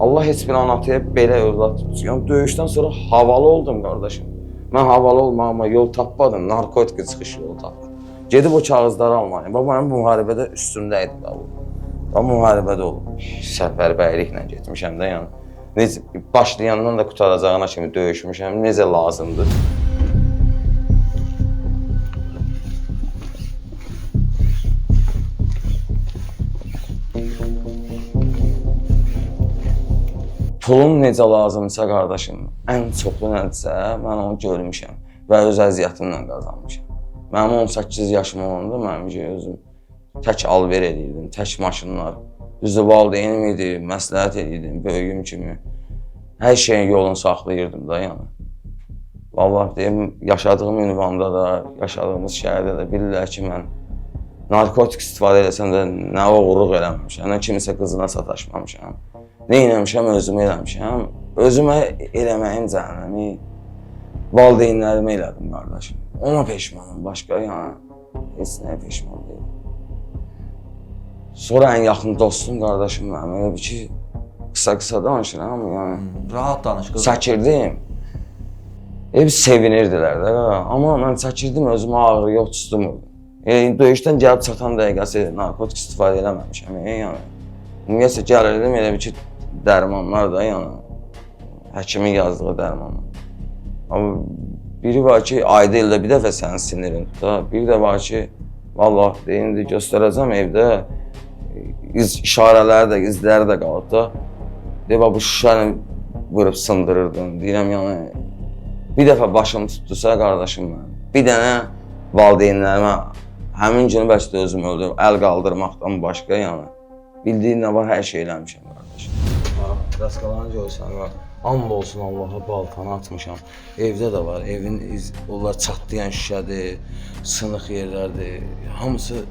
Allah heç bir anasıya belə övlad tutsun. Yəni döyüşdən sonra havalı oldum qardaşım. Mən havalı olmağıma yol tapmadım, narkotik çıxış yolu tapdım. Gedib o kağızları almalıyım. Baba mənim bu müharibədə üstümdə idi da bu. Ben müharibədə olub. Səfərbəyliklə getmişəm də yəni. Necə başlayandan da qutaracağına kimi döyüşmüşəm. Necə lazımdır. Pulun necə lazımsa qardaşım, ən çoxlu nədirsə mən onu görmüşəm və öz əziyyətimlə qazanmışam. Mənim 18 yaşım olanda mənim özüm tək alver edirdim, tək maşınlar. Düzdür, valideynim idi, məsləhət edirdim, böyüyüm kimi. Hər şeyin yolunu saxlayırdım da yəni. Vallahi deyim, yaşadığım ünvanda da, yaşadığımız şəhərdə də bilirlər ki, mən narkotik istifadə eləsəm də nə oğurluq eləməmişəm, nə kimisə qızına sataşmamışam. Nə eləmişəm, özümə eləmişəm. Özümə eləməyin cəhənnəmi valideynlərimə elədim qardaşım. Ona peşmanım, başqa yəni heç nəyə peşman deyim. Sonra ən yaxın dostum qardaşım mənim, elə bir ki, qısa danışıram, yəni. Rahat danış qız. Çəkirdim. Hep sevinirdilər də, amma mən çəkirdim, özümə ağrı yox tutmurdum. Yəni, döyüşdən gəlib çatan dəqiqəsi narkotik istifadə eləməmişəm, yəni. Ümumiyyətlə gəlirdim, elə bir ki, dərmanlar da, yəni, həkimin yazdığı dərmanlar. Amma biri var ki, ayda ildə bir dəfə sənin sinirin tutar, bir də var ki, vallahi deyindi, göstərəcəm evdə, işarələri də, izləri də qalıb da. Deyib, bu şüşəni vurub sındırırdım, deyirəm, yəni, bir dəfə başım tutdusa qardaşım mənim, bir dənə valideynlərimə həmin günü bəlkə də özüm öldürüb, əl qaldırmaqdan başqa, yəni, bildiyin nə var, hər şey eləmişəm qardaşım. Raskalanı görsən, and olsun Allaha baltanı atmışam. Evdə də var, evin onlar çatlayan şüşədir, sınıq yerlərdir, hamısı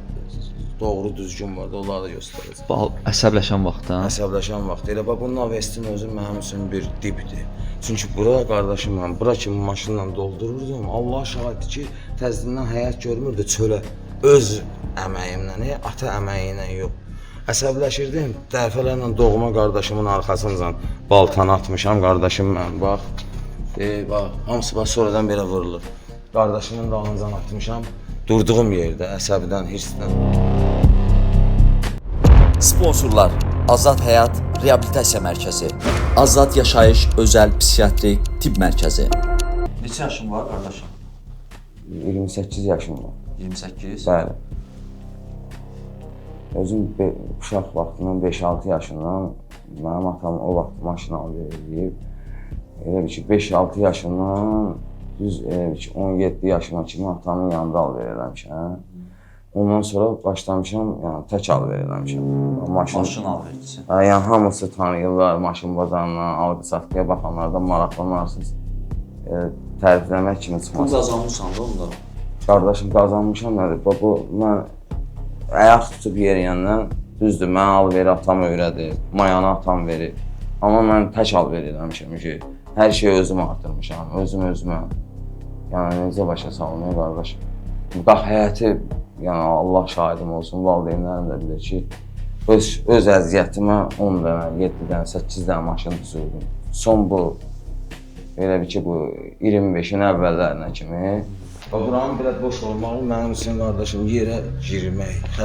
doğru düzgün var da, onları da göstərəcəm. Əsəbləşən vaxtdan? Əsəbləşən vaxt. Elə bax, bunun Avestin özü mənim üçün bir dibdir. Çünki bura qardaşım mən, bura kimi maşınla doldururdum. Allah şahiddir ki, təzdindən həyat görmürdü çölə. Öz əməyimlə, ata əməyi ilə yox. Əsəbləşirdim, dəfələrlə doğma qardaşımın arxasınca baltanı atmışam, qardaşım mən, bax. Bax, hamısı bax, sonradan belə vurulur. Qardaşımın dalıncan atmışam, durduğum yerdə, əsəbdən, hirsdən. Sponsorlar: Azad Həyat Reabilitasiya Mərkəzi, Azad Yaşayış Özəl Psixiatrik Tibb Mərkəzi. Neçə yaşın var qardaşım? 28 yaşım var. 28? Bəli. Özüm uşaq vaxtından 5-6 yaşından mənim atam o vaxt maşın alıb verilib. Elə bir ki 5-6 yaşından düz elə bir ki 17 yaşıma kimi atamın yanında alıb verilmişəm. Ondan sonra başlamışam, yəni tək alıb verilmişəm. Maşın alıb verilsin. Yəni hamısı tanıyırlar, maşın bazarından, alqı-satqıya baxanlardan maraqlanarsınız. Tərifləmək kimi çıxmasın. Bu qazanmışsan da onda? Qardaşım qazanmışam nədir? Bu mən ayaq tutub yeriyəndən, düzdür, mən alveri atam öyrədir, mayanı atam verir. Amma mən tək alveri eləmişəm ki, hər şeyi özüm artırmışam, özümə. Yəni, necə başa salınıyor qardaşım. Bax, həyəti, yəni Allah şahidim olsun, valideynlərim də bilir ki, öz əziyyətimə 10 dənə, 7 dənə, 8 dənə maşın düzürdüm. Son bu, elə bir ki, bu 25-in əvvəllərinə kimi. Buranın biraz boş olmalı, mənim üçün qardaşım yerə girmək,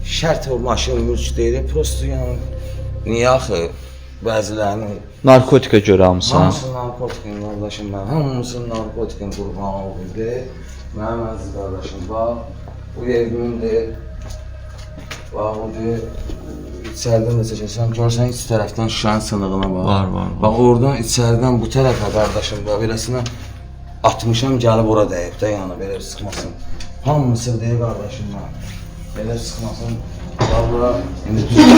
şərt o maşın, mülk deyil, prosto yəni, niyə axı bəzilərini... Narkotika görə hamısı? Hamısı narkotikin qardaşım mən, hamısı narkotikin qurbanı olurdu. Mənim əziz qardaşım, bax, bu evimindir, bax, o deyir, içərdən də çəkəsən, görsən iç tərəfdən şüşənin sınığına bax. Var. Bax, oradan içərdən bu tərəfə qardaşım, bax, beləsinə atmışam, gəlib ora dəyib də, yəni, belə sıxmasın. Hamısı deyir qardaşım mən, belə sıxmasın. Bax, bura, indi düzgün.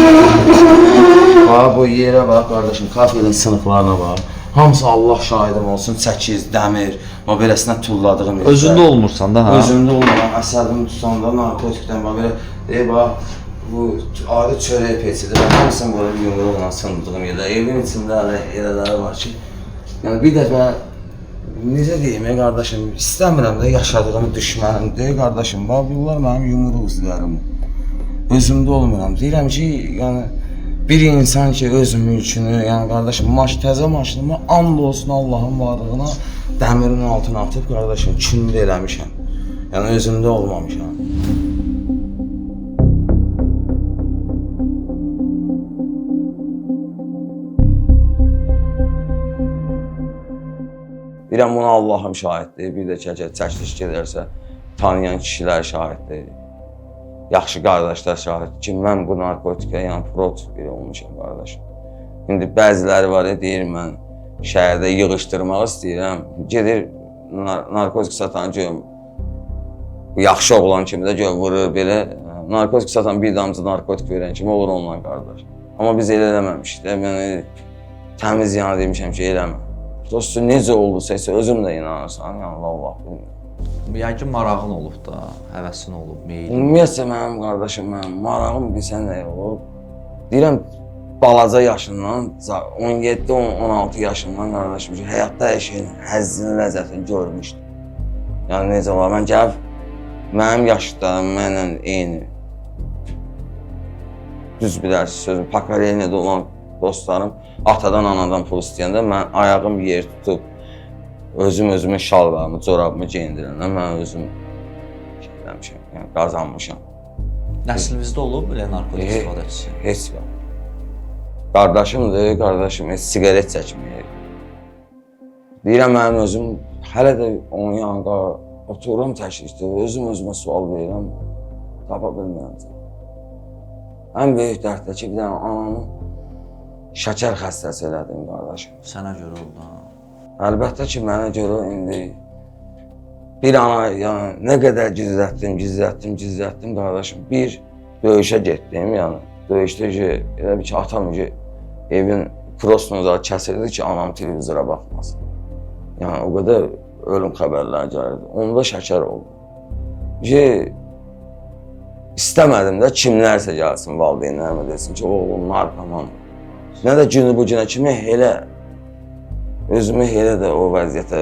Bax, bu yerə bax, qardaşım, kafelin sınıqlarına bax. Hamısı Allah şahidim olsun, çəkiz, dəmir, bax, beləsinə tulladığım yerdə. Özündə olmursan da, ha? Özümdə olmadan, əsəbimi tutanda, narkotikdən, bax, belə, deyir, bax, bu adi çörək peçidir, bax, hamısını böyle yumruqla sındırdığım yerdə. Evin içində elələri var ki, yəni, bir dəfə, necə deyim, qardaşım, istəmirəm də yaşadığım düşmənimdir, qardaşım, bax, bunlar mənim yumruq izlərim. Özümdə olmuram. Deyirəm ki, yəni, bir insan ki öz mülkünü, yəni qardaşım, təzə maşınımı and olsun Allahın varlığına dəmirin altına atıb qardaşım, kində eləmişəm. Yəni özümdə olmamışam. Deyirəm, buna Allahım şahiddir. Bir də ki, əgər çəkiliş gedərsə, tanıyan kişilər şahiddir. Yaxşı qardaşlar şahiddir ki, mən bu narkotikə, yəni protiv biri olmuşam qardaşım. İndi bəziləri var ya, deyir, mən şəhərdə yığışdırmaq istəyirəm. Gedir, narkotik satan görüm, yaxşı oğlan kimi də görüm, vurur belə. Narkotik satan bir damcı narkotik verən kimi olur ondan qardaş. Amma biz elə eləməmişik də, mən təmiz yana demişəm ki, eləmə. Dostu necə oldusa isə özüm də inanırsan, yəni vallah bilmirəm. Yəqin marağın olub da, həvəsin olub, meyil. Ümumiyyətlə mənim qardaşım, mənim marağım bilsən nə olub? Deyirəm, balaca yaşından, 17-16 yaşından qardaşım ki, həyatda hər şeyin həzzini, ləzzətini görmüşdüm. Yəni necə var, mən gəlib, mənim yaşlarım mənlə eyni. Düz bilərsiz sözüm, Pakareynədə olan dostlarım atadan, anadan pul istəyəndə mən ayağım yer tutub, özümün şalvarımı, corabımı geyindirəndə mən özüm eləmişəm, yəni qazanmışam. Nəslimizdə olub belə narkotik istifadəçisi? Heç var. Qardaşımdır, qardaşım heç siqaret çəkməyir. Deyirəm, mənim özüm hələ də onun yanında otururam təklikdə, özümə sual verirəm, tapa bilmirəm. Ən böyük dərddə ki, bir dənə anamı şəkər xəstəsi elədim qardaşım. Sənə görə oldu ha? Əlbəttə ki, mənə görə indi bir ana, yəni nə qədər gizlətdim qardaşım. Bir döyüşə getdim, yəni döyüşdə ki, elə bir ki, atam ki, evin krosunu kəsirdi ki, anam televizora baxmasın. Yəni o qədər ölüm xəbərləri gəlirdi. Onda şəkər oldu. Ki, istəmədim də kimlərsə gəlsin valideynlərimə desin ki, oğlum narkoman. Nə də günü bu günə kimi elə, özümü elə də o vəziyyətə,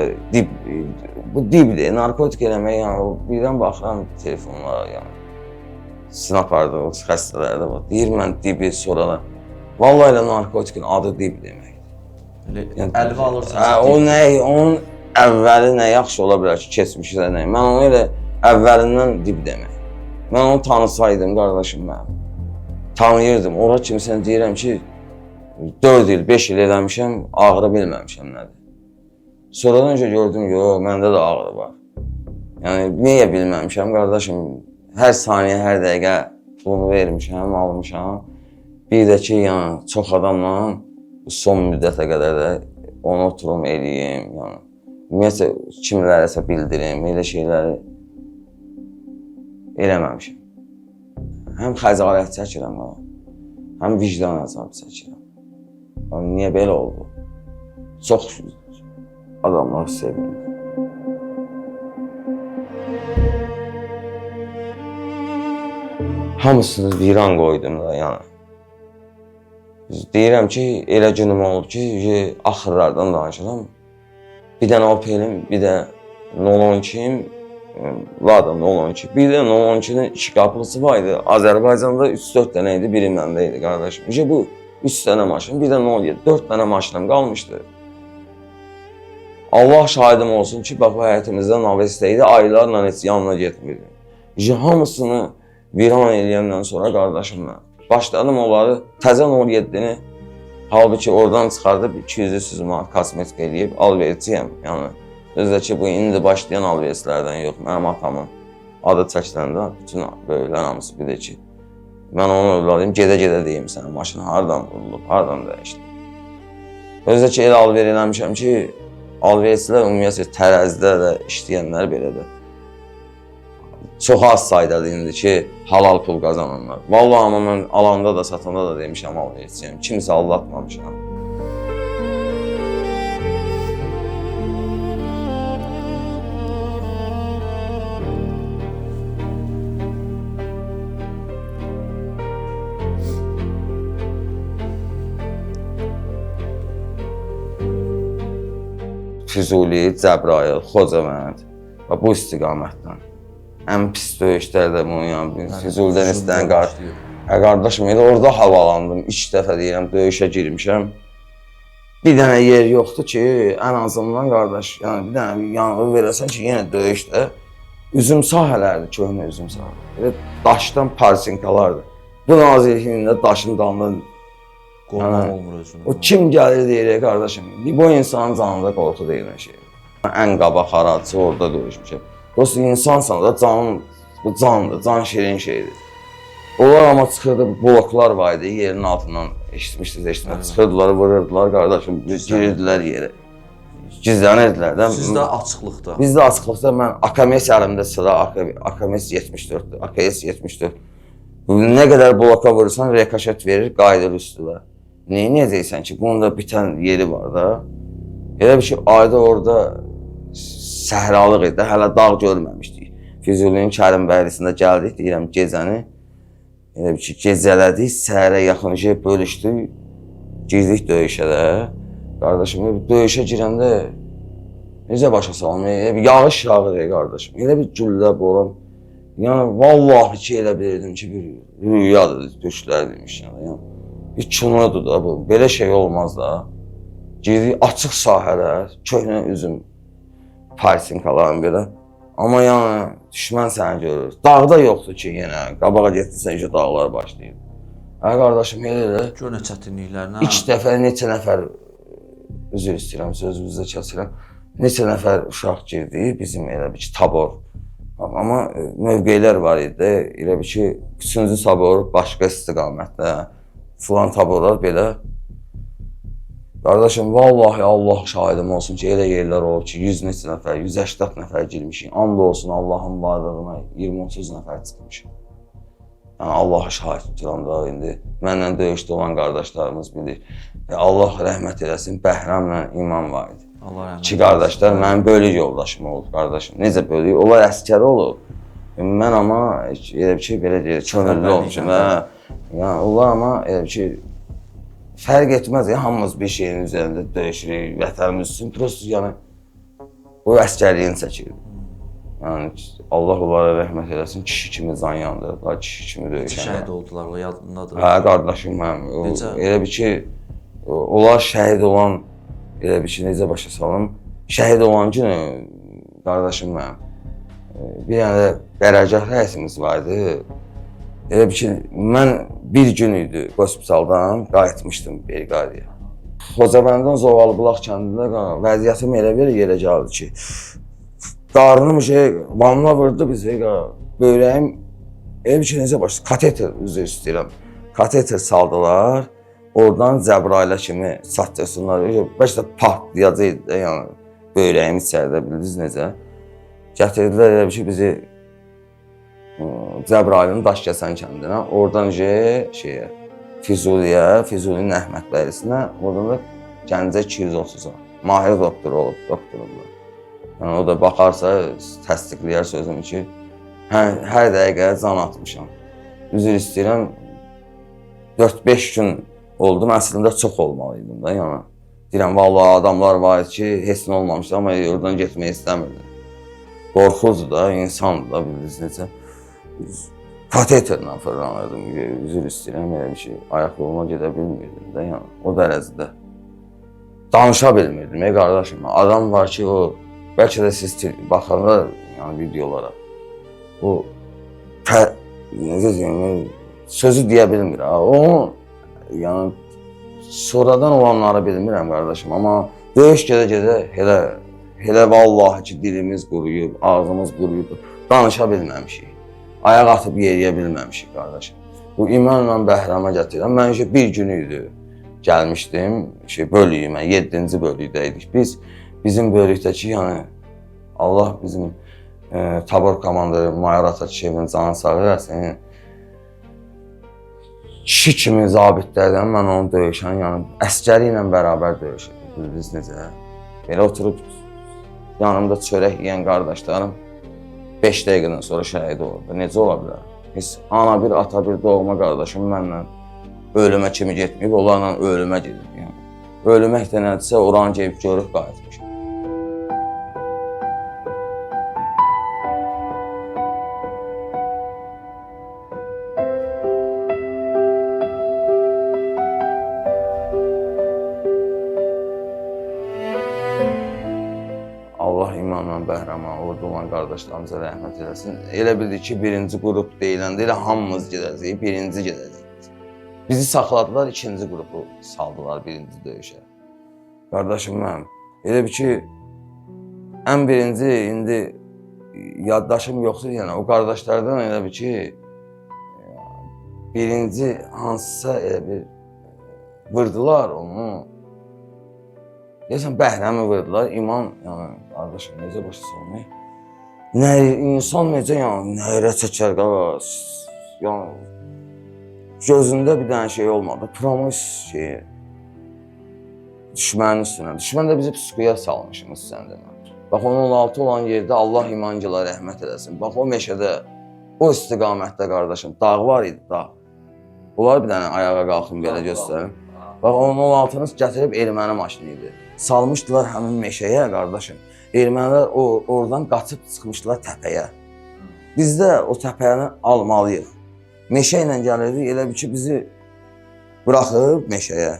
bu dibdir, narkotik eləmək, yəni birdən baxıram telefonlara, yəni sizin apardığınız xəstələrdə var, deyir mən dibi, sonra da, vallahi elə narkotikin adı dib deməkdir. Əlvə alırsan. Onun əvvəli nə yaxşı ola bilər ki, keçmişi də nə, mən onu elə əvvəlindən dib demək. Mən onu tanısaydım, qardaşım mənim, tanıyırdım, ora kimi sən deyirəm ki, 4 il, 5 il eləmişəm, ağrı bilməmişəm nədir. Sonradan önce gördüm, yox, məndə də ağrı var. Yəni, niyə bilməmişəm, qardaşım, hər saniyə, hər dəqiqə pulunu vermişəm, almışam. Bir də ki, yəni, çox adamla son müddətə qədər də onu oturum eləyim, yəni. Ümumiyyətlə, kimlərəsə bildirim, elə şeyləri eləməmişəm. Həm xəcalət çəkirəm, həm vicdan əzabı çəkirəm. Niyə belə oldu? Çox adamlar sevindim. Hamısını viran qoydum da, yəni. Deyirəm ki, elə günüm olub ki, axırlardan danışıram. Bir dənə Opel'im, bir də 012'im, Lada 012. Bir də 012'nin 2 qapısı var idi. Azərbaycanda 3-4 dənə idi, biri məndə idi, qardaşım. Bu 3 dənə maşın, bir də 007, 4 dənə maşınım qalmışdı. Allah şahidim olsun ki, bax, həyətimizdə Navestə idi, aylarla heç yanına getmirdim. Hamısını viran eləyəndən sonra qardaşım mən başladım onları, təzə 007'ni, halbuki oradan çıxardıb 200-300 manat kosmetik eləyib alverçiyəm. Yəni, özdə ki, bu indi başlayan alverçlərdən yox, mənim atamın adı çəkiləndə bütün böyüklər hamısı bir də ki, mən onun övladıyım, gedə-gedə deyim sənə, maşın hardan vurulub, hardan dəyişdi. Özdə ki, elə alver eləmişəm ki, alverçilər ümumiyyətlə tərəzidə də işləyənlər belədir. Çox az saydadır indi ki, halal pul qazananlar. Vallahi amma mən alanda da, satanda da demişəm alverçiyəm, kimsə aldatmamışam. Füzuli, Cəbrayıl, Xocavənd və bu istiqamətdən. Ən pis döyüşlər də bunu, yəni Füzulidən istəyən Qardaşım, elə orada havalandım. 3 dəfə deyirəm, döyüşə girmişəm. Bir dənə yer yoxdur ki, ən azından qardaş, yəni bir dənə yanığı verəsən ki, yenə döyüşdə üzüm sahələrdir, köhnə üzüm sahələri. Elə daşdan parsinkalardır. Bu nazirliyində daşın dalında Qorxmaq olmur özünü. o kim gəlir deyir qardaşım, bu insanın canında qorxu deyilən şey. Ən qabaq haradısı orada döyüşmüşəm. Dost insansan da canın, bu candır, can şirin şeydir. Onlar ama çıxırdı, bloklar var idi, yerin altından eşitmişdiniz. Çıxırdılar, vururdular qardaşım, girirdilər yerə. Gizlənirdilər də. Sizdə açıqlıqda. Bizdə açıqlıqda mən AKMS əlimdə sıra, AKMS 74-dür, AKS 74. Nə qədər bloka vurursan, rekaşet verir, qayıdır üstülə. Neyəcəksən ki, bunun da bitən yeri var da. Elə bir ki, ayda orada səhralıq idi, hələ dağ görməmişdik. Füzulinin Kərimbəylisində gəldik, deyirəm, gecəni. Elə bir ki, gecələdik, səhərə yaxın şey bölüşdük, girdik döyüşə də. Qardaşım, döyüşə girəndə necə başa salım, yağış yağır qardaşım, elə bir güllə boran. Yəni, vallahi ki, elə bilirdim ki, bir rüyadır, düşlər demiş. Yəni, bir kinodur da bu, belə şey olmaz da. Girdik, açıq sahələr, köhnə üzüm parsinkaların belə. Amma yəni, düşmən səni görür. Dağda yoxdur ki, yenə, qabağa getdirsən ki, dağlar başlayır. Hə, qardaşım, elə. Gör nə çətinliklərlə. 2 dəfə neçə nəfər, üzr istəyirəm, sözünüzdə kəsirəm. Neçə nəfər uşaq girdi, bizim elə bir ki, tabor. Amma mövqeylər var idi, elə bir ki, 3-cü tabor başqa istiqamətdə, filan taborlar belə. Qardaşım, vallahi Allah şahidim olsun ki, elə yerlər olub ki, 100 neçə nəfər, 180 nəfər girmişik. And olsun Allahın varlığına 20-30 nəfər çıxmışıq. Yəni, Allaha şahid tuturam da indi. Mənlə döyüşdə olan qardaşlarımız bilir. Allah rəhmət eləsin, Bəhrəmlə İman var idi. Allah rəhmət eləsin. İki qardaşlar, mənim bölük yoldaşım olub qardaşım. Necə bölük? Onlar əskəri olub. Mən amma elə bir şey belə deyir, könüllü olmuşum. Yəni, onlar amma elə bir şey fərq etməz ya, hamımız bir şeyin üzərində döyüşürük, vətənimiz üçün. Prosto yəni, o əskərliyin çəkirdi. Yəni, Allah onlara rəhmət eləsin, kişi kimi can yandırdılar, kişi kimi döyüşənlər. Şəhid oldular, o yadındadır. Hə, qardaşım mənim. Elə bir ki, onlar şəhid olan, elə bir ki, necə başa salım, şəhid olan günü, qardaşım mənim, bir dənə qərargah rəisimiz vardı. Elə bir ki, mən bir gün idi hospitaldan qayıtmışdım Belqadiya. Xocavənddən Zoğalıbulaq kəndində vəziyyətim elə bir yerə gəldi ki, qarnım vanna vurdu bizi, böyrəyim, elə bir ki, necə başladı, kateter üzr istəyirəm, kateter saldılar, oradan Cəbrailə kimi çatdırsınlar, bəlkə də partlayacaqdı da, yəni, böyrəyim içəridə, bildiniz necə? Gətirdilər elə bir ki, bizi Cəbrailin Daşkəsən kəndinə, oradan şeyə, Füzuliyə, Füzulinin Əhmədbəylisinə, oradan da Gəncə 230-a. Mahir doktor olub, doktorumdur. Yəni, o da baxarsa, təsdiqləyər sözümü ki, hər dəqiqə can atmışam. Üzr istəyirəm, 4-5 gün oldum, əslində çox olmalıydım da, yəni. Deyirəm, vallahi adamlar var ki, heç nə olmamışdı, amma oradan getmək istəmirdi. Qorxuzdur da, insandır da, bildiniz necə. Kateterlə fırlanırdım, üzr istəyirəm, elə bir şey, ayaq yoluna gedə bilmirdim də, yəni, o dərəcədə. Danışa bilmirdim, qardaşım, adam var ki, o, bəlkə də siz baxanda, yəni, videolara, o, necə deyəm, sözü deyə bilmir, o, yəni, sonradan olanları bilmirəm, qardaşım, amma döyüş gedə-gedə, elə vallahi ki, dilimiz quruyub, ağzımız quruyub, danışa bilməmişik. Ayaq atıb yeriyə bilməmişik, qardaşım. Bu imanla Bəhrəmə gətirirəm. Mən bir gün idi, gəlmişdim, bölüyümə, 7-ci bölükdəydik biz. Bizim bölükdəki, yəni, Allah bizim tabor komandarı Mayor Atakişevin canı sağ eləsin. Kişi kimi zabitlərdən mən onu döyüşən, yəni, əskəri ilə bərabər döyüşürdüm, bildiniz necə? Belə oturub, yanımda çörək yiyən qardaşlarım, 5 dəqiqədən sonra şəhid olurdu. Necə ola bilər? Heç ana bir, ata bir, doğma qardaşım mənlə ölümə kimi getməyib, onlarla ölümə gedib. Yəni. Ölümək də nədirsə, oranı gəlib görüb qayıtmışım. Kamran Bəhrəman, orada olan qardaşlarımıza rəhmət eləsin. Elə bildik ki, birinci qrup deyiləndə elə hamımız gedəcəyik, birinci gedəcəyik. Bizi saxladılar, ikinci qrupu saldılar birinci döyüşə. Qardaşım mənim, elə bir ki, ən birinci indi yaddaşım yoxdur, yəni o qardaşlardan elə bir ki, birinci hansısa elə bir vurdular onu. Deyəsən Bəhrəmi vurdular, İman, yəni qardaşım necə başa salmayı? Nə insan necə yəni nəyirə çəkər qardaş? Yəni gözündə bir dənə şey olmadı, promis şeyi. Düşmənin üstünə. Düşmən də bizi psixoya salmışımız sən demə. Bax 16 olan yerdə Allah imancılara rəhmət eləsin. Bax o meşədə, o istiqamətdə qardaşım, dağ var idi, dağ. Bunlar bir dənə ayağa qalxın belə göstərim. Bax 16-nı gətirib erməni maşını idi. Salmışdılar həmin meşəyə qardaşım. Ermənilər oradan qaçıb çıxmışdılar təpəyə. Biz də o təpəni almalıyıq. Meşə ilə gəlirdik, elə bir ki bizi buraxıb meşəyə.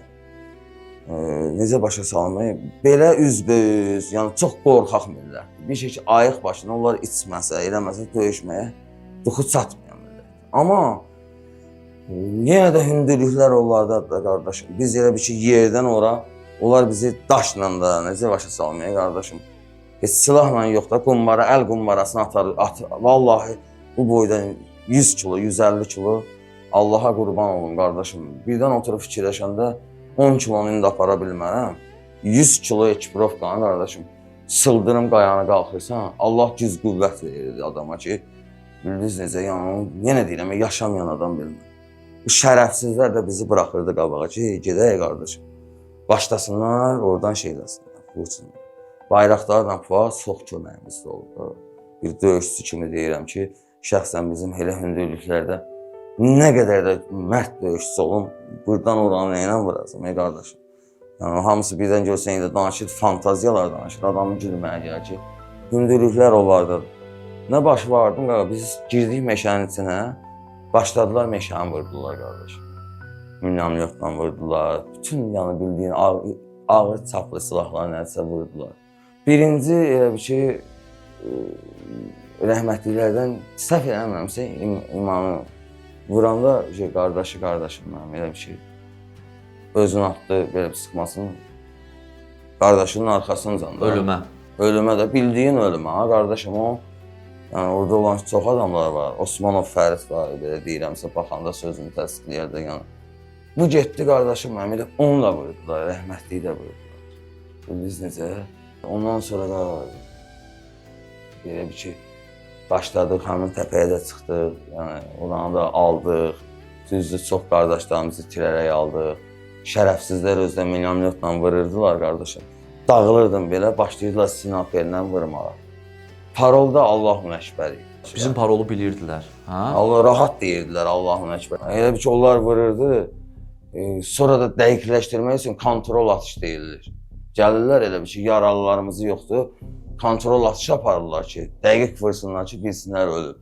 Necə başa salmayı? Belə üzbüz, yəni çox qorxaq millət. Bir şey ki ayıq başına onlar içməsə, eləməsə döyüşməyə duxu çatmayan millət. Amma yenə də hündürlüklər onlardadır da qardaşım. Biz elə bir ki yerdən ora, onlar bizi daşla da necə başa salmaya qardaşım. Heç silahla yox da qumbara, əl qumbarasını atar. Vallahi bu boyda 100 kilo, 150 kilo Allaha qurban olun qardaşım. Birdən oturub fikirləşəndə 10 kilonu indi apara bilmərəm. 100 kilo ekiprovkanı qardaşım. Sıldırım qayanı qalxırsan, Allah güc qüvvət verir adama ki, bildiniz necə, yəni yenə deyirəm, yaşamayan adam bilmir. Bu şərəfsizlər də bizi buraxırdı qabağa ki, gedək qardaşım. Başlasınlar, oradan şeyləsinlər, vursunlar. Bayraqlarla Fuad çox köməyimizdə oldu. Bir döyüşçü kimi deyirəm ki, şəxsən bizim elə hündürlüklərdə nə qədər də mərd döyüşçüsü olun, buradan oranı ilə vurasın, qardaşım. Yəni, hamısı birdən görsən də danışır, fantaziyalar danışır, adamın gülməyə gəlir ki, hündürlüklər onlardadır. Nə başı vardım, biz girdik meşənin içinə, başladılar meşəni vurdular, qardaşım. Minnamyotla vurdular, bütün yəni bildiyin ağır çaplı silahlar nədirsə vurdular. Birinci elə bir ki, rəhmətliklərdən səhv eləməmsə İmanı vuranda qardaşım mənim elə bir şey özünü atdı, belə bir sıxmasını qardaşının arxasını candı. Ölümə. Ölümə də, bildiyin ölümə ha qardaşım o. Yəni orada olan çox adamlar var. Osmanov Fərid var, belə deyirəmsə, baxanda sözünü təsdiqləyər də yəni. Bu getdi qardaşım mənim elə onu da vurdular, rəhmətliyi də vurdular. Bildiniz necə? Ondan sonra da belə bir ki, başladıq, həmin təpəyə də çıxdıq, yəni oranı da aldıq. Düzdür, çox qardaşlarımızı itirərək aldıq. Şərəfsizlər özdə milyonla vururdular qardaşım. Dağılırdım belə, başlayırdılar sinaperlə vurmağa. Parol da Allahun Əkbəri. Bizim parolu bilirdilər. Ha? Allah rahat deyirdilər Allahun Əkbəri. Elə bir ki, onlar vururdu. Sonra da dəqiqləşdirmək üçün kontrol atış deyilir. Gəlirlər elə bir ki, yaralılarımızı yoxdur. Kontrol atışı aparırlar ki, dəqiq vursunlar ki, bilsinlər ölüb.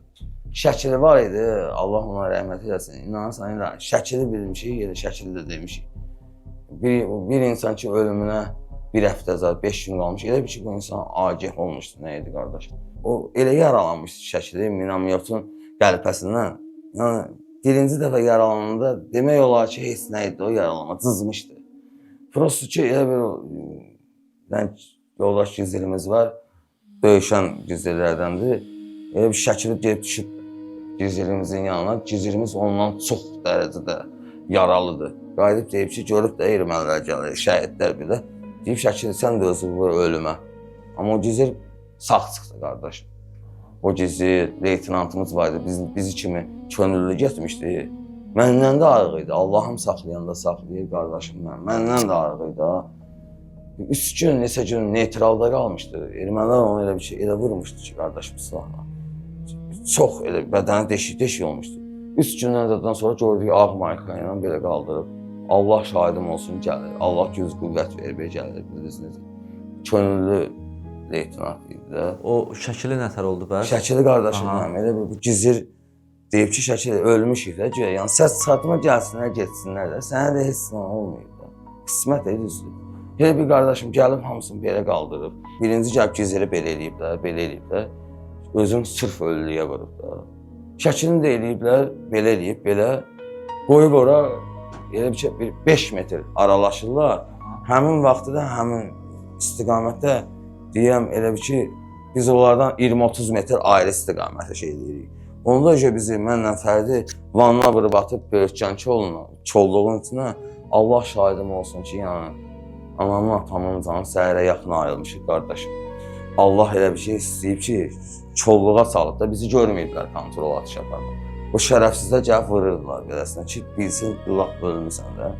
Şəkili var idi, Allah ona rəhmət eləsin. İnanırsan, şəkili bilmişik, elə şəkili də demişik. Bir insan ki, ölümünə bir həftə zar, 5 gün qalmış. Elə bir ki, bu insan agah olmuşdu, nə idi qardaş? O elə yaralanmışdı şəkili, Minamyotun qəlpəsindən. Yəni, birinci dəfə yaralananda demək olar ki, heç nə idi o yaralama, cızmışdı. Prosto ki, elə bir yoldaş gizlimiz var, döyüşən gizlilərdəndir. Elə bir şəkili gedib düşüb gizlimizin yanına, gizlimiz ondan çox dərəcədə yaralıdır. Qayıdıb deyib ki, görüb də ermənilər gəlir, şəhidlər bir də. Deyib şəkili sən də özü vur ölümə. Amma o gizir sağ çıxdı qardaşım. O gizir, leytinantımız vardı, bizi kimi könüllü getmişdi. Məndən də arıq idi, Allahım saxlayanda saxlayır qardaşım mən. Məndən də arıq idi. 3 gün, neçə gün neytralda qalmışdı. Ermənilər onu elə bir şey, elə vurmuşdu ki, qardaşım silahla. Çox elə bədəni deşik olmuşdu. 3 gündən sonra gördük ağ mayka ilə belə qaldırıb. Allah şahidim olsun gəlir. Allah güc qüvvət verib gəlir, bilirsiniz. Könüllü leytinant idi də. O şəkili nətər oldu bəs? Şəkili qardaşım mənim, elə bu gizir deyib ki, şəkili ölmüşük də, yəni səs çıxartma gəlsinlər, getsinlər də. Sənə də heç nə olmayıb da. Qismət düzdür. Elə bir qardaşım gəlib hamısını belə qaldırıb. Birinci gəlib gizləri belə eləyiblər. Özüm sırf ölülüyə vurub da. Şəklini də eləyiblər, belə eləyib, belə qoyub ora elə bir 5 metr aralaşırlar. Həmin vaxtda da həmin istiqamətdə deyəm elə bir ki, biz onlardan 20-30 metr ayrı istiqamətə şey deyirik. Onda bizi mənlə Fərdi vanna vurub atıb böyükcan çolluğun içinə. Allah şahidim olsun ki, yəni anamın, atamın canı səhərə yaxın ayrılmışıq qardaşım. Allah elə bir şey istəyib ki, çolluğa salıb da bizi görməyiblər kontrol atış yaparlar. O şərəfsizlər gəlib vururdular beləsinə ki, bilsin, lap ölmüsən də.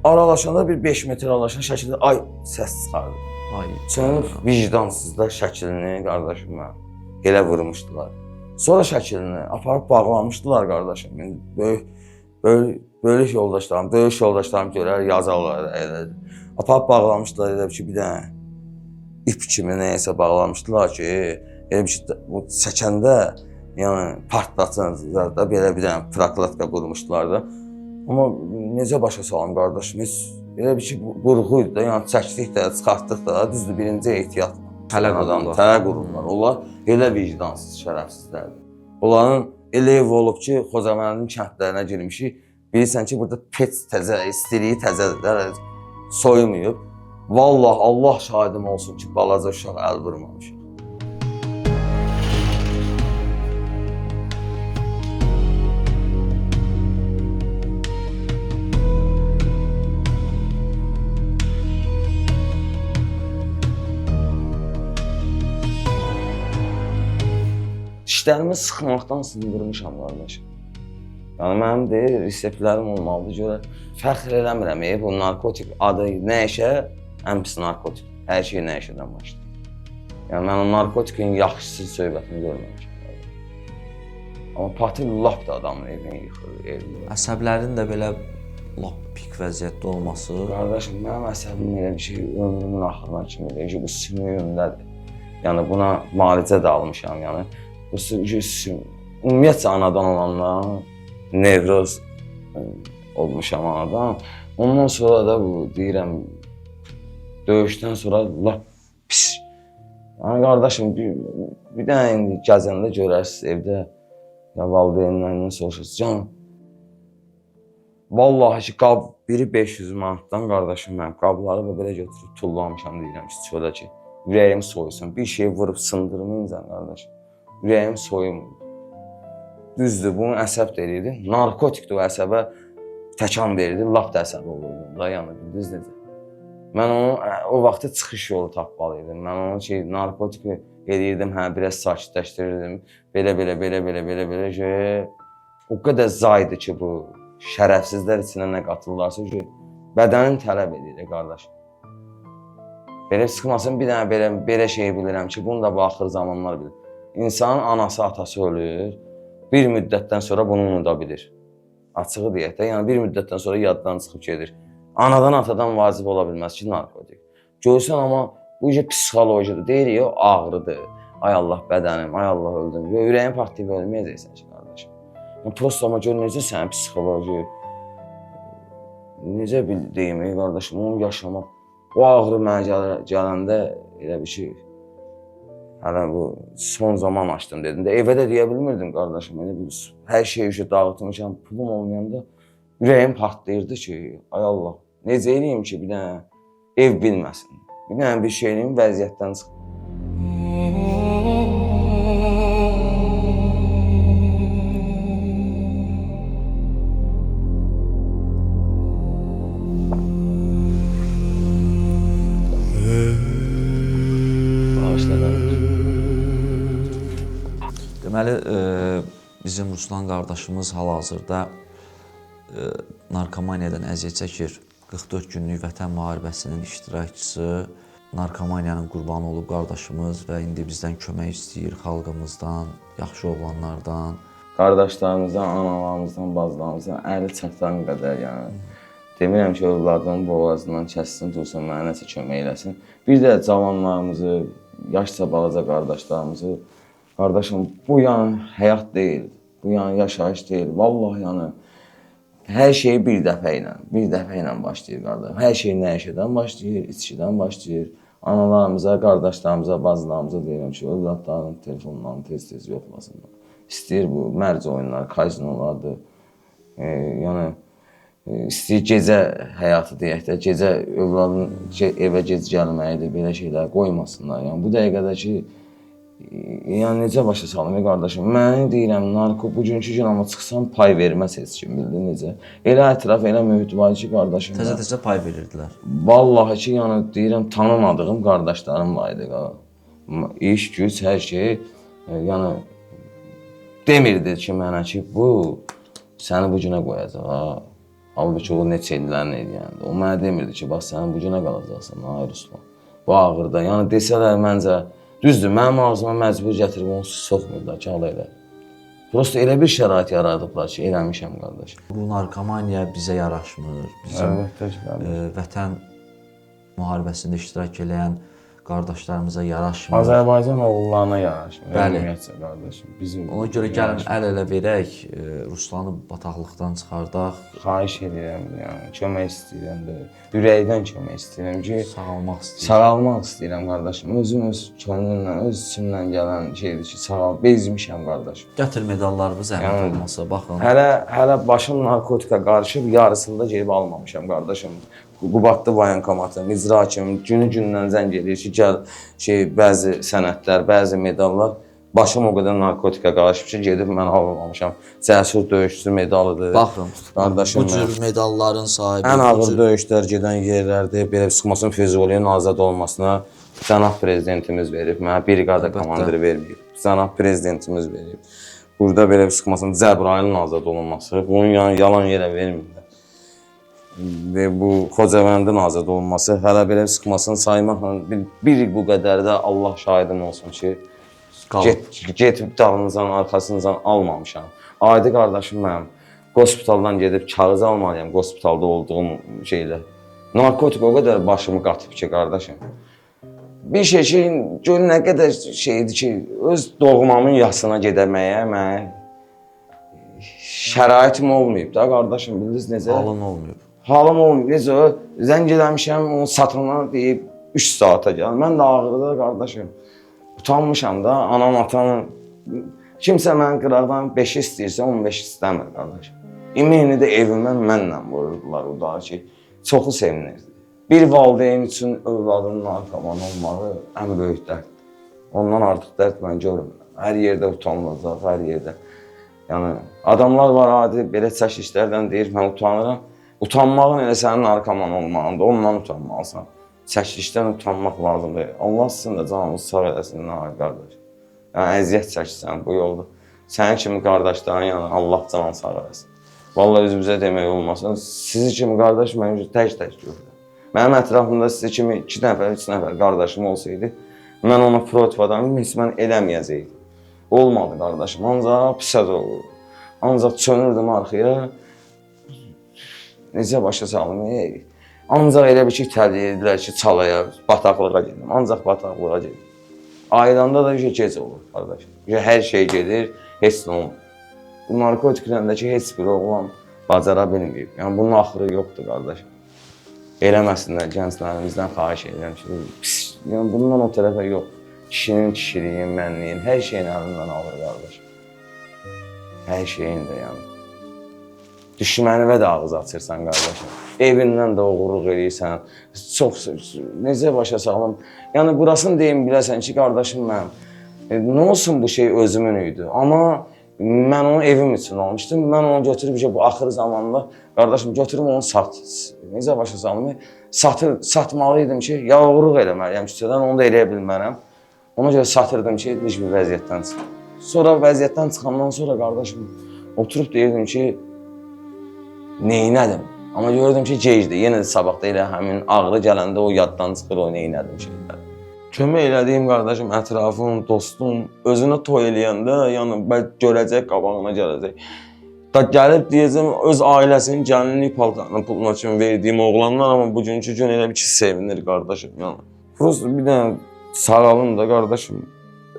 Aralaşanda bir 5 metr aralaşan şəkildə ay səs çıxardı. Ay. Sınıf vicdansızlar şəklini qardaşım mən elə vurmuşdular. Sonra şəklini aparıb bağlamışdılar qardaşım. Böyük yoldaşlarım görər, yazarlar elə. Aparıb bağlamışdılar elə ki, bir dənə ip kimi nəyəsə bağlamışdılar ki, elə bir ki, bu çəkəndə, yəni partlatın da belə bir dənə prokladka qurmuşdular da. Amma necə başa salım qardaşım, heç elə bir ki, qurğuydu da, yəni çəkdik də, çıxartdıq da, düzdür, birinci ehtiyat. Tələ qururlar. Onlar elə vicdansız, şərəfsizlərdir. Onların elə ev olub ki, Xocavəndin kəndlərinə girmişik. Bilirsən ki, burada pet təzə, istiliyi təzədir, soyumayıb. Vallahi Allah şahidim olsun ki, balaca uşaq əl vurmamışıq. Dişlərimi sıxmaqdan sındırmışam qardaşım. Yəni mənim deyir, reseptlərim olmalıdır görə fəxr eləmirəm. Bu narkotik adı nə işə, ən pis narkotik. Hər şey nə işədən başlayır. Yəni mən o narkotikin yaxşısı söhbətini görməmişəm. Amma patil lap da adamın evini yıxır. Əsəblərin də belə lap pik vəziyyətdə olması. Qardaşım, mənim əsəbim elə bir şey ömrümün axırına kimi deyir ki, bu sümüyümdədir. Yəni buna müalicə də almışam. Yəni ümumiyyətcə anadan olandan nevroz olmuşam anadan. Ondan sonra da bu deyirəm döyüşdən sonra lap pis. Yəni qardaşım bir dənə indi gəzəndə görərsiniz evdə ya valideynlərindən soruşursunuz. Can vallahi ki qab biri 500 manatdan qardaşım mən qabları belə götürüb tullamışam deyirəm ki çölə ki ürəyim soyusun. Bir şey vurub sındırmayınca qardaşım. Ürəyim soyumur. Düzdür, bunu əsəb deyirdi. Narkotikdir o əsəbə təkan verirdi, lap da əsəb olurdu da, yəni bildiniz necə. Mən onu o vaxtı çıxış yolu tapmalıydım. Mən onu narkotik eləyirdim, biraz sakitləşdirirdim. Belə ki, o qədər zaydı ki bu şərəfsizlər içinə nə qatırlarsa ki, bədənin tələb edir qardaş. Belə sıxmasın, bir dənə belə şey bilirəm ki, bunu da bu axır zamanlar bilir. İnsanın anası, atası ölür, bir müddətdən sonra bunu unuda bilir. Açığı deyək də, yəni bir müddətdən sonra yaddan çıxıb gedir. Anadan, atadan vacib ola bilməz ki, narkotik. Görsən, amma bu işə psixolojidir, deyirik o ağrıdır. Ay Allah bədənim, ay Allah öldüm. Ürəyin partlayıb ölməyəcəksən ki, qardaşım. Prosto amma gör necə sənin psixoloji, necə deyim, qardaşım, onu yaşamaq. O ağrı mənə gələndə elə bir şey, hələ bu son zaman açdım dedim də, evə də deyə bilmirdim qardaşım. Hər şeyi dağıtmışam, pulum olmayanda ürəyim partlayırdı ki, ay Allah, necə eləyim ki, bir dənə ev bilməsin. Bir dənə bir şey eləyim, vəziyyətdən çıxım. Deməli, bizim Ruslan qardaşımız hal-hazırda narkomaniyadan əziyyət çəkir. 44 günlük vətən müharibəsinin iştirakçısı, narkomaniyanın qurbanı olub qardaşımız və indi bizdən kömək istəyir xalqımızdan, yaxşı oğlanlardan. Qardaşlarımızdan, analarımızdan, bacılarımızdan əli çatan qədər, yəni. Demirəm ki, övladının boğazından kəssin, dursun, mənə nəsə kömək eləsin. Bir də cavanlarımızı, yaşca balaca qardaşlarımızı, qardaşım, bu yəni həyat deyil, bu yəni yaşayış deyil. Vallahi yəni Hər şey bir dəfə ilə başlayır qardaşım. Hər şey nəşədən başlayır, içkidən başlayır. Analarımıza, qardaşlarımıza, bacılarımıza deyirəm ki, övladların telefonlarını tez-tez yoxlasınlar. İstəyir bu mərc oyunlar, kazinolardır. Yəni istəyir gecə həyatı deyək də, gecə övladın evə gec gəlməyidir, belə şeylər qoymasınlar. Yəni bu dəqiqədəki yəni necə başa salım qardaşım? Mən deyirəm bugünkü gün amma çıxsam pay verməz heç kim, bildin necə? Elə ətraf, elə mühit var ki, qardaşım. Təzə pay verirdilər. Vallahi ki, yəni deyirəm tanımadığım qardaşlarım var idi. İş, güc, hər şey yəni demirdi ki mənə ki, bu səni bu günə qoyacaq ha. Halbuki o neçə illərin eləyəndə. O mənə demirdi ki, bax sən bu günə qalacaqsan, ha Ruslan. Bu ağırda. Yəni desələr məncə düzdür, mənim ağzıma məcbur gətirib onu soxmurlar ki, hala elə. Prosta elə bir şərait yaradıblar ki, eləmişəm qardaş. Bu narkomaniya bizə yaraşmır. Bizim vətən müharibəsində iştirak edən qardaşlarımıza yaraşmır. Azərbaycan oğullarına yaraşmır. Bəli. Ümumiyyətcə qardaşım. Bizim Ona görə gəlin əl-ələ verək, Ruslanı bataqlıqdan çıxardaq. xahiş edirəm, yəni kömək istəyirəm də, ürəkdən kömək istəyirəm ki, Sağalmaq istəyir. sağalmaq istəyirəm qardaşım. Özüm öz könlümlə, öz içimdən gələn şeydir ki, bezmişəm qardaşım. Gətir medallarımız zəhmət olmasa, baxın. Hələ başım narkotika qarışıb, yarısında gedib almamışam qardaşım. Qubadlı voyankomatım, icra hakimi günü-gündən zəng edir ki, gəl bəzi sənədlər, bəzi medallar. Başım o qədər narkotika qarışıb ki, gedib mən almamışam. Cəsur döyüşçü medalıdır. Baxın, qardaşım bu cür medalların sahibi. ən ağır döyüşlər gedən yerlərdə belə çıxmasın Füzulinin azad olmasına cənab prezidentimiz verib. Mənə briqada komandiri verməyib. Cənab prezidentimiz verib. Burada belə çıxmasın Cəbrayılın azad olunması. Bunun yalan yerə vermirlər. Və bu Xocavəndin azad olunması, hələ belə çıxmasını saymaqla bir bu qədər də Allah şahidim olsun ki, getib dalınızdan, arxasınızdan almamışam. Adi qardaşım mənim, hospitaldan gedib kağız almalıyam, hospitalda olduğum şeylə. Narkotik o qədər başımı qatıb ki, qardaşım. Bir şey gör nə qədər şeydir ki, öz doğmamın yasına gedəməyə mən şəraitim olmayıb da, qardaşım, bildiniz necə? Halın olmayıb. Halım olmayıb, necə o, zəng eləmişəm, onu satana deyib 3 saata gəl. Mən də ağırda qardaşım, utanmışam da, anam, atam, kimsə mənim qıraqdan 5 istəyirsə, 15 istəmir qardaşım. İmeni də evimə mənlə vururdular o da ki, çoxu sevinirdi. Bir valideyn üçün övladının narkoman olmağı ən böyük dərddir. Ondan artıq dərd mən görmürəm. Hər yerdə utanılacaq, hər yerdə. Yəni, adamlar var adi, belə çəkişlərdən deyir, mən utanıram. Utanmağın elə sənin narkoman olmağında, ondan utanmalısan. Çəkilişdən utanmaq lazımdır. Allah sizin də canınızı sağ eləsin, qardaş. Yəni, əziyyət çəkirsən bu yolda. Sənin kimi qardaşların yanı Allah canını sağ eləsin. Vallahi özümüzə demək olmasın. Sizi kimi qardaş mən tək görürəm. Mənim ətrafımda sizi kimi 2 nəfər, 3 nəfər qardaşım olsaydı, mən ona protvadan heç mən eləməyəcəkdim. Olmadı qardaşım, ancaq pis olur. Ancaq çönürdüm arxaya. Necə başa salım? Ancaq elə bir ki, itələyirlər ki, çalaya, bataqlığa gedim. Ancaq bataqlığa gedim. Ayılanda da gec olur, qardaşım. Hər şey gedir, heç nə olmur. Bu narkotikləndəki heç bir oğlan bacara bilməyib. Yəni, bunun axırı yoxdur, qardaşım. Eləməsinlər, gənclərimizdən xahiş edirəm ki, yəni, bundan o tərəfə yox. Kişinin kişiliyin, mənliyin, hər şeyin əlindən alır, qardaşım. Hər şeyin də, yəni. Düşmənivə də ağız açırsan, qardaşım. Evindən də oğurluq edirsən. Çox, necə başa salım. Yəni, burasını deyim, biləsən ki, qardaşım mənim, nə olsun bu şey özümün idi. Amma mən onu evim üçün almışdım. Mən onu götürüb ki, bu axır zamanda, qardaşım, götürüb onu sat. Necə başa salım? Satmalıydım ki, ya oğurluq eləməliyəm küçədən, onu da eləyə bilmərəm. Ona görə satırdım ki, heç bir vəziyyətdən çıxım. Sonra vəziyyətdən çıxandan sonra, qardaşım, oturub deyirdim ki, neynədim? Amma gördüm ki, gecdir. Yenə də sabahda elə həmin ağrı gələndə o yaddan çıxır, o neynədim şeylər. Kömək elədiyim qardaşım, ətrafım, dostum, özünə toy eləyəndə, yəni görəcək, qabağına gələcək. Da gəlib deyəcəm, öz ailəsinin gəlinlik paltarını puluna kimi verdiyim oğlanlar, amma bugünkü gün elə bir ki, sevinir qardaşım. Yəni, prosto bir dənə sağalım da qardaşım,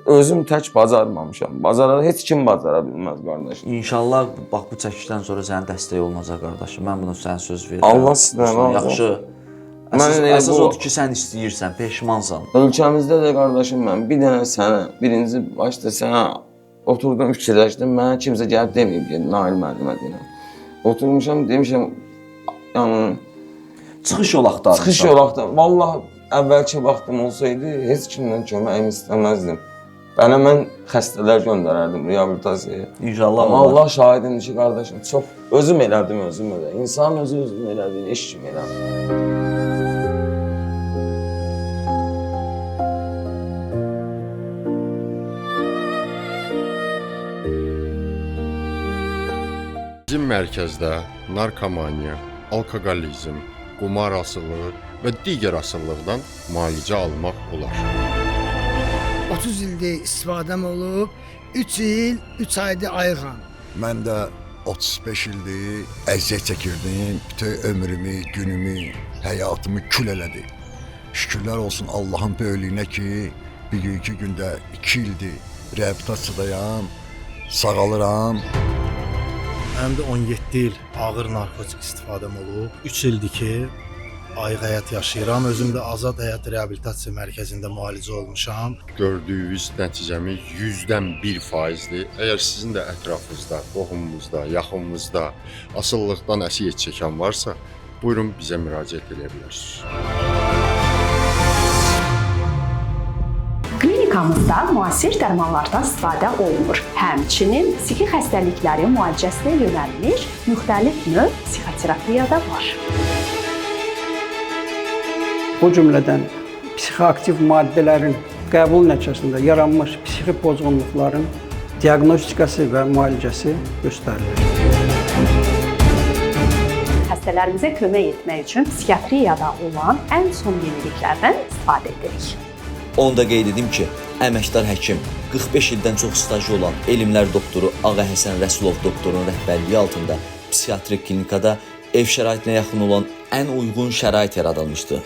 özüm tək bacarmamışam. Heç kim bacara bilməz qardaşım. İnşallah bax bu çəkişdən sonra sənin dəstək olunacaq qardaşım. Mən buna sənə söz verirəm. Allah sizdən Yaxşı. Əsas odur ki, sən istəyirsən, peşmansan. Ölkəmizdə də qardaşım mən bir dənə sənə, birinci başda sənə oturdum, fikirləşdim. Mənə kimsə gəlib deməyib ki, Nail müəllimə deyirəm. Oturmuşam, demişəm, yəni Çıxış yol axtarırsan. çıxış yol axtarırsan. Vallahi əvvəlki vaxtım olsaydı heç kimdən köməyimi istəməzdim. Mən xəstələr göndərərdim reabilitasiyaya. İnşallah. Amma Allah şahidimdir ki, qardaşım, çox özüm elədim, özüm elə. İnsan özü özünü elədi, heç kim eləmir. Bizim mərkəzdə narkomaniya, alkoqolizm, qumar asılılığı və digər asılılıqdan müalicə almaq olar. 30 ildir istifadəm olub, 3 il, 3 aydır ayıqam. Mən də 35 ildir əziyyət çəkirdim. Bütün ömrümü, günümü, həyatımı kül elədi. Şükürlər olsun Allahın böyüklüyünə ki, bir-iki gündə 2 ildir reabilitasiyadayam, sağalıram. Mənim də 17 il ağır narkotik istifadəm olub. 3 ildir ki, ayıq həyat yaşayıram. Özüm də Azad Həyat Reabilitasiya Mərkəzində müalicə olmuşam. Gördüyünüz nəticəmi 100%-dir. Əgər sizin də ətrafınızda, qohumunuzda, yaxınınızda asılılıqdan əziyyət çəkən varsa, buyurun bizə müraciət edə bilərsiniz. Klinikamızda müasir dərmanlardan istifadə olunur. Həmçinin psixi xəstəliklərin müalicəsinə yönəlmiş müxtəlif növ psixoterapiya da var. O cümlədən psixoaktiv maddələrin qəbul nəticəsində yaranmış psixi pozğunluqların diaqnostikası və müalicəsi göstərilir. Xəstələrimizə kömək etmək üçün psixiatriyada olan ən son yeniliklərdən istifadə edirik. Onu da qeyd edim ki, əməkdar həkim 45 ildən çox stajı olan elmlər doktoru Ağa Həsən Rəsulov doktorun rəhbərliyi altında psixiatrik klinikada ev şəraitinə yaxın olan ən uyğun şərait yaradılmışdı.